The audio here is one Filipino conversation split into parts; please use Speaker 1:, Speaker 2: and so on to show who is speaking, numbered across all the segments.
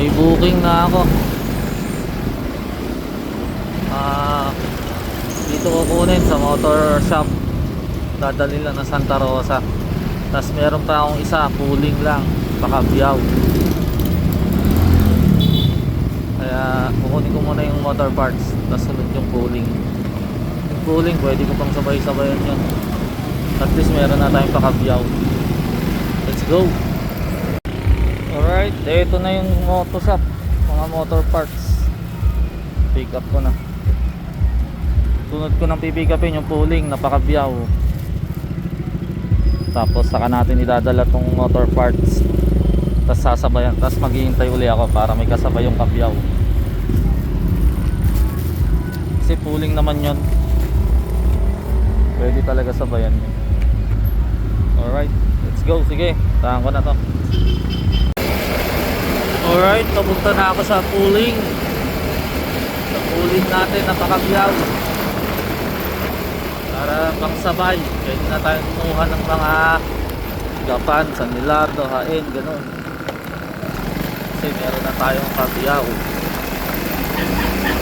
Speaker 1: May booking na ako. Dito ko kunin sa motor shop. Dadali lang na Santa Rosa. Tapos meron pa akong isa, pooling lang, Pacabuyao. Kaya kukunin ko muna yung motor parts, tapos sunod yung pooling. Yung pooling, pwede ko pang sabay-sabayan yun. At least meron na tayong Pacabuyao. Let's go! Alright, ito na yung motor shop, mga motor parts. Pick up ko na. Sunod ko nang pipick upin yung pooling na Pacabuyao. Tapos saka natin idadala tong motor parts. Tapos sasabayan, tapos maghihintay uli ako para may kasabay yung Cabuyao. Kasi pooling naman yun, pwede talaga sabayan yun. Alright, let's go. Sige, tahan ko na to. Alright, papunta na ako sa pooling. Sa pooling natin na Pacabuyao, para pang sabay. Pwede na tayo kumuha ng mga gapan, San Milardo, Hain, ganun. Kasi meron na tayong Cabuyao.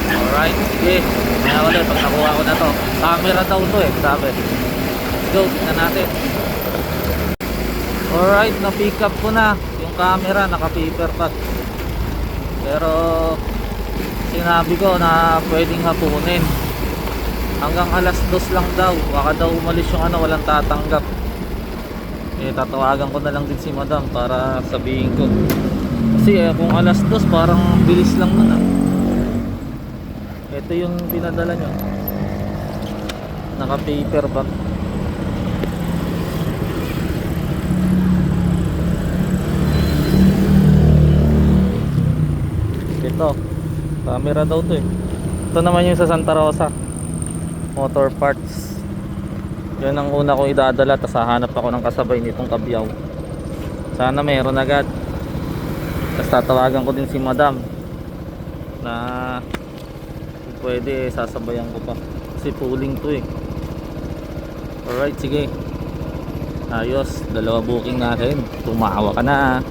Speaker 1: Alright, sige. Kaya ulit, pag nakuha ko na to, camera daw to eh, sabi. Let's go, tingnan natin. Alright, na-pick up ko na yung camera, naka-paper pack. Pero sinabi ko na pwedeng hapunin. Hanggang alas 2 lang daw. Baka daw umalis yung ano, walang tatanggap. Eh, tatawagan ko na lang din si madam para sabihin ko. Kasi kung alas 2 parang bilis lang nun ah. Ito yung pinadala nyo, naka paper bag. Ito, camera daw to eh. Ito naman yung sa Santa Rosa, motor parts. Yan ang una ko idadala, tapos hahanap ako ng kasabay nitong Cabuyao. Sana meron agad. Tapos tatawagan ko din si madam na kung pwede sasabayan ko pa, kasi pooling to eh. Alright, sige. Ayos, dalawa booking natin. Tumawa ka na.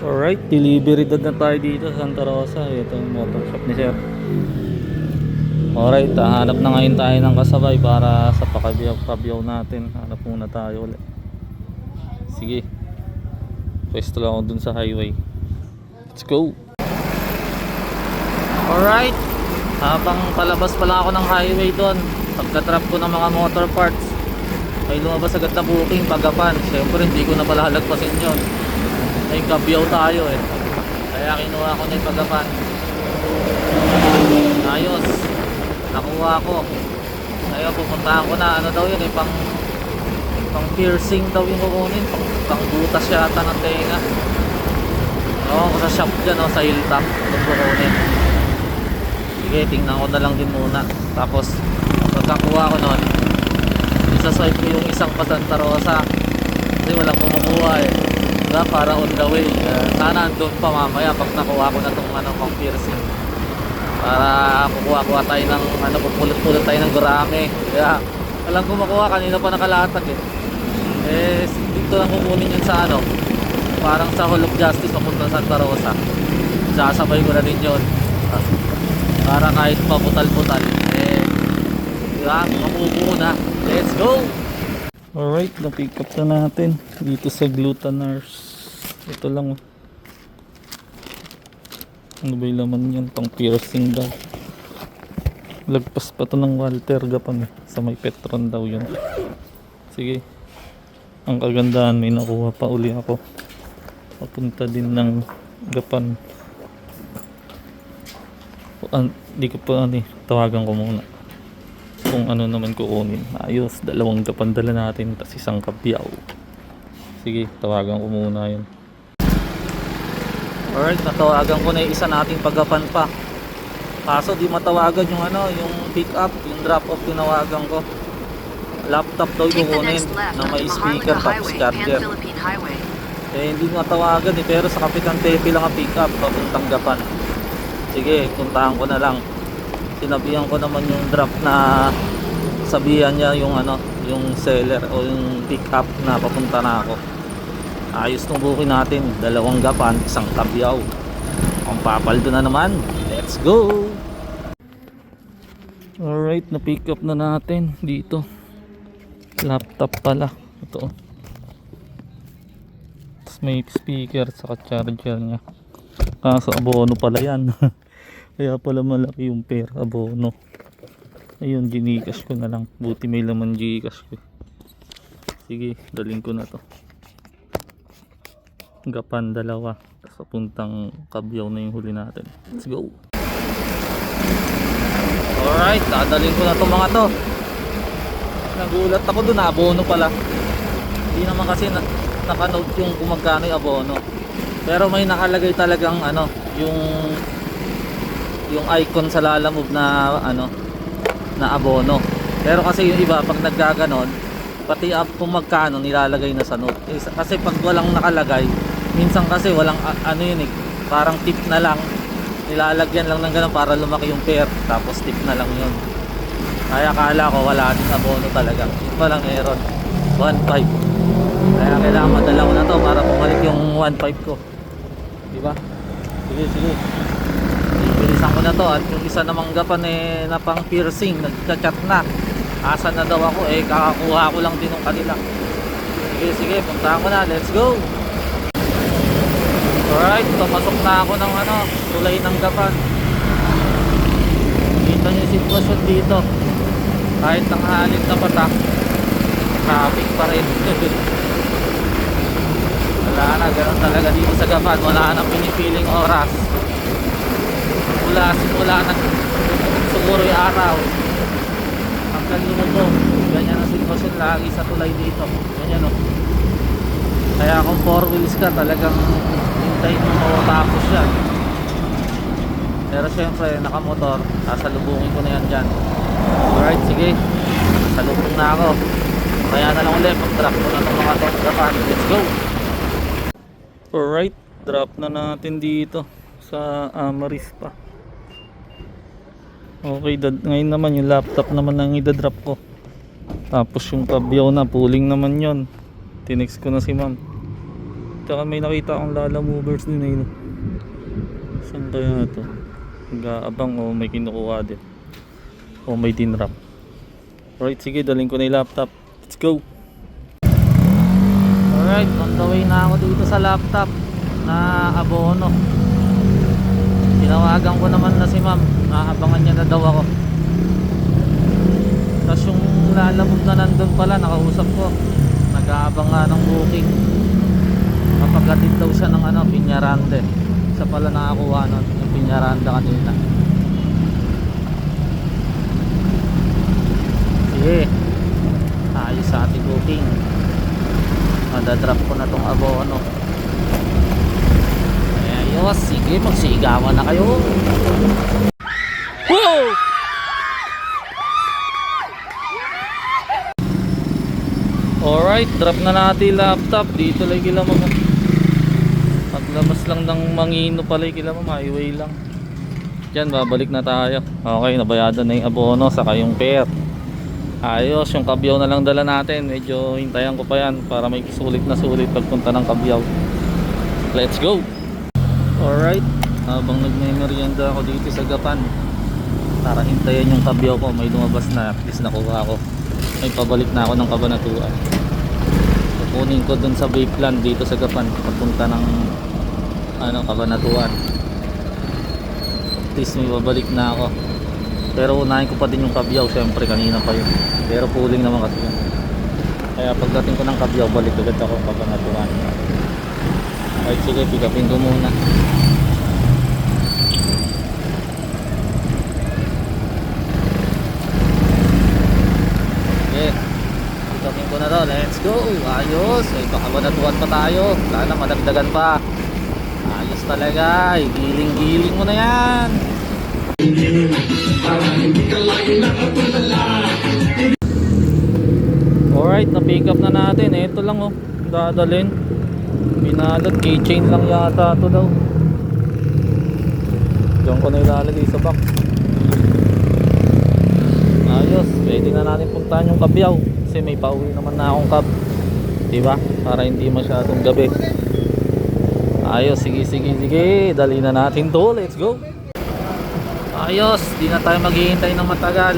Speaker 1: Alright, delivery na tayo dito sa Santa Rosa. Ito yung motor shop ni sir. Alright, hanap na ngayon tayo ng kasabay para sa Pacabuyao natin. Hanap muna tayo ulit. Sige, pwesto lang ako dun sa highway. Let's go. Alright, habang palabas pala ako ng highway doon, pagka-drop ko ng mga motor parts, may lumabas agad na booking Pagapan. Siyempre hindi ko na pala halagpasin yun. May Cabuyao tayo eh, kaya kinuha ko na yung Pagapan. Ayos, nakuha ko. Ngayon pupuntahan ko na, ano daw yun eh, pang piercing daw yung kukunin, pang butas yata ng tenga. Oo, sa shop dyan, sa Hilltop itong kukunin. Sige, tingnan ko na lang din muna. Tapos pagkakuha ko nun, isaswipe ko yung isang pa Santa Rosa kasi walang kumukuha eh, diba? Para on the way. Sana andun pa mamaya pag nakuha ko na itong pang piercing, para kukuha tayo ng pupulot-pulot tayo ng gurame. Kaya walang kumukuha, kanina pa nakalatag eh. Dito lang kukunin yun sa parang sa Hall of Justice papunta Santa Rosa. Sasabay ko na din yun para kahit paputal-putal diba, makukuha na. Let's go! Alright, na-pick up na natin dito sa Glutanars. Ito lang ano ba yung laman yan, pang piercing daw. Lagpas pa to ng Walter Gapan sa may Petron daw yun. Sige, ang kagandahan, may nakuha pa uli ako papunta din ng Gapan. Di ko pa tawagan ko muna kung ano naman kukunin. Ayos, dalawang Gapan dala natin, tapos isang Cabuyao. Sige, tawagan ko muna yun. Alright, natawagan ko na yung isa nating Pagapan pa. Kaso di matawagan yung yung pick up, yung drop off tinawagan ko. Laptop daw yung kukunin na may speaker tapos charger. Hindi matawagan pero sa Kapitan Tepe lang ang pick up papuntang Gapan. Sige, puntahan ko na lang. Sinabihan ko naman yung drop na sabihan niya yung yung seller o yung pick up na papunta na ako. Ayos tong booking natin. 2 gapan, 1 kabyaw. Ang papaldo na naman. Let's go! Alright, na-pick up na natin dito. Laptop pala. Ito. Tapos may speaker saka charger niya. Kaso abono pala yan. Kaya pala malaki yung pair abono. Ayun, gcash ko na lang. Buti may laman gcash ko. Sige, daling ko na to. Gapan 2. Tapos papuntang Kabyaw na yung huli natin. Let's go. Alright, dadalhin ko na to mga to. Nagulat ako dun, abono pala. Hindi naman kasi nakanote yung kung magkano yung abono. Pero may nakalagay talagang ano, yung icon sa Lalamove na ano, na abono. Pero kasi yung iba pag naggaganon, pati kung magkano nilalagay na sa note. Kasi pag walang nakalagay, minsan kasi walang ano yun eh, parang tip na lang. Nilalagyan lang ng ganun para lumaki yung pair, tapos tip na lang yun. Kaya akala ko wala din abono talaga. Yun palang error. 1.5. Kaya kailangan madala ko na to para bumalik yung 1.5 ko. Diba? Sige. Bilisan ko na to. At yung isa namang gapan eh, na pang piercing, nagchat na. Asan na daw ako eh, kakakuha ko lang din ng kanila. Sige, puntahan ko na. Let's go! Alright, pumasok na ako ng ano, tulay ng gapan. Dito yung sitwasyon dito. Kahit nakahalin na patak, traffic pa rin. Wala na, ganoon talaga dito sa gapan. Wala nang pinipiling oras. Simula na siguro yung araw. Hanggang lumubog. Ganyan ang sitwasyon lagi sa tulay dito. Ganyan o. Kaya kung 4 wheels ka, talagang hintayin mo matapos yan. Pero syempre nakamotor, sasalubungin ko na yan dyan. Alright, sige, salubong na ako. Kaya na lang ulit, pag-drop ko na itong mga gapan. Let's go! Alright, drop na natin dito sa Amaris pa. Okay, ngayon naman yung laptop naman ang idadrop ko. Tapos yung Kabyaw na, pooling naman yon. Tinext ko na si ma'am. Tsaka may nakita akong Lalamovers din eh. Saan kaya ito? Nag-aabang o may kinukuha din. O may dinrap. Alright, sige, daling ko na yung laptop. Let's go! Alright, on the way na ako dito sa laptop na abono. Tinawagan ko naman na si ma'am. Naabangan niya na daw ako. Tapos yung Lalamove na nandun pala, nakausap ko. Nag-aabang nga ng booking. Kapagkatid daw siya ng ano, Piñarande. Isa pala nakakuha nun, yung Piñarande kanina. Sige, ayos sa ating booking. Madadrop ko na tong abono. Ayos, sige, magsigawan na kayo. Whoa! Alright, drop na natin laptop. Dito lang kila mama. Paglamas lang ng Mangino pala kila mama, highway lang. Diyan, babalik na tayo. Okay, nabayadan na yung abono saka yung pair. Ayos, yung Kabyaw na lang dala natin. Medyo hintayan ko pa yan para may sulit na sulit pagpunta ng Kabyaw. Let's go! Alright, habang nagme-merienda ako dito sa Gapan para hintayin yung Kabyaw ko, may lumabas na, at least nakuha ko. May pabalik na ako ng Cabanatuan. Kukunin ko dun sa Bayplan dito sa Gapan papunta ng ano, Cabanatuan. At least may pabalik na ako. Pero unahin ko pa din yung Kabyaw, syempre kanina pa yun. Pero pooling naman kasi yun. Kaya pagdating ko ng Kabyaw, balik agad ako Cabanatuan. Alright, sige, pick upin ko muna. Okay, pick upin ko na to. Let's go! Ayos! May Cabanatuan pa tayo. Sana madagdagan pa. Ayos talaga. Giling-giling mo na yan. Alright, na-pick up na natin. Ito lang oh, dadalhin. Binalot, keychain lang yata ito daw. Diyan ko na ilalagay sa box. Ayos, pwede na natin puntahan yung Kabyaw kasi may pauwi naman na akong cab. Diba? Para hindi masyadong gabi. Ayos, sige, sige, sige. Dali na natin to. Let's go. Ayos, di na tayo maghihintay ng matagal.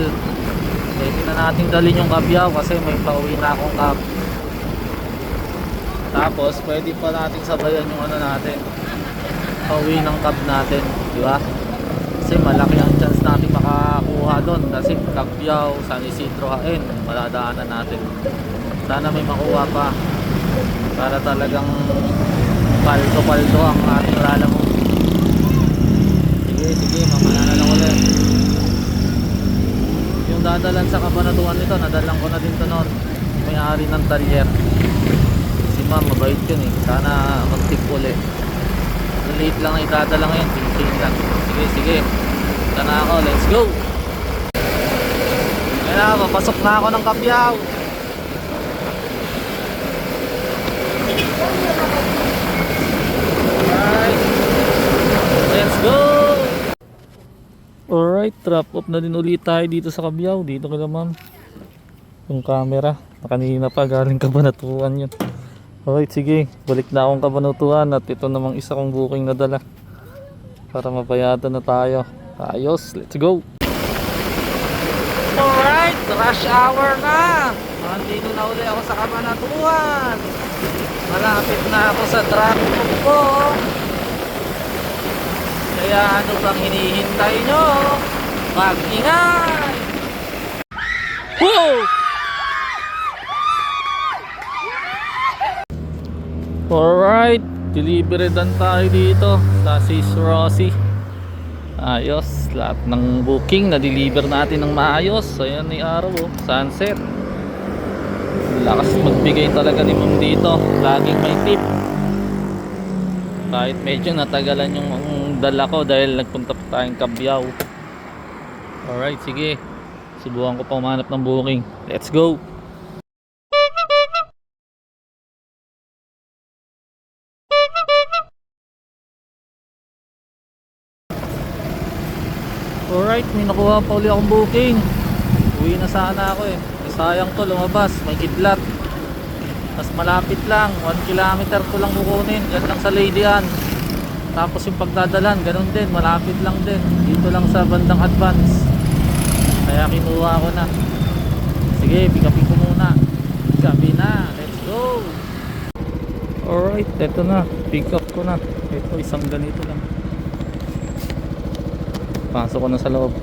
Speaker 1: Pwede na natin dalhin yung kabyaw kasi may pauwi na akong kab. Tapos, pwede pa natin sabayan yung ano natin. Pauwi ng kab natin. Diba? Kasi malaki ang chance natin makakuha doon. Kasi Kabyaw, San Isidro, Hain, maladaanan natin. Sana may makuha pa. Para talagang paldo-paldo ang ating lalamog. Sige, sige, mamaya na lang ulit. Yung dadalan sa Kabanatuan nito, nadalang ko na din to noon. May-ari ng talyer. Si ma'am, mabait yun eh. Sana mag-tip ulit. Late lang na idadala ngayon, tingin lang. Sige, sige. Ito na ako, let's go. Kaya na, papasok na ako ng Kabyaw. Alright, let's go. Alright, drop off na din ulit tayo dito sa Kabyaw. Dito ka naman yung camera, kanina pa galing Kabanatuan yun. Alright, sige, balik na akong Kabanatuan at ito namang isa kong booking na dala para mabayatan na tayo. Ayos, let's go. Alright, rush hour na. Nandito na uli ako sa Kabanatuan. Malapit na ako sa drop off ko. Kaya ano bang hinihintay nyo? Mag-ingay! Whoa! Alright, delivery done tayo dito sa Sis Rosie. Ayos, lahat ng booking na-deliver natin ng maayos. Ayan ni araw, oh, sunset. Lakas magbigay talaga ni ma'am dito. Laging may tip. Kahit medyo natagalan yung dala ko dahil nagpunta pa tayong Kabyaw. Alright, sige. Subukan ko pa umanap ng booking. Let's go! Alright, may nakuha pa uli akong booking. Uwi na sana ako eh. Sayang to, lumabas, may kidlat. Mas malapit lang, 1 kilometer ko lang kukunin. Yan lang sa Lady Ann. Tapos yung pagdadalan, ganun din, malapit lang din. Dito lang sa bandang Advance. Kaya kinuha ko na. Sige, pick upin ko muna. Gabi na, let's go. Alright, eto na, pick up ko na. Ito, isang ganito lang. Pasok ko na sa loob.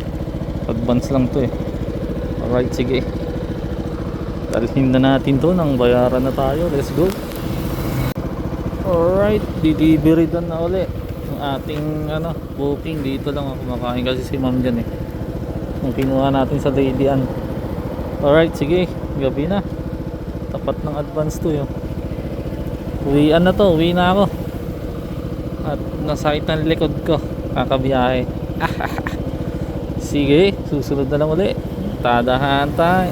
Speaker 1: Advance lang to eh. Alright, sige. Dalhin na natin to nang bayaran na tayo. Let's go. Alright, delivery done na uli yung ating booking. Dito lang ako kumakain kasi si ma'am dyan eh. Yung kinuha natin sa Lady Ann. Alright, sige. Gabi na. Tapat ng Advance to yun. Uwian na to. Uwi na ako. At nasakit ng likod ko. Kakabiyahe. Sige, susunod na lang uli. Tadahan tayo.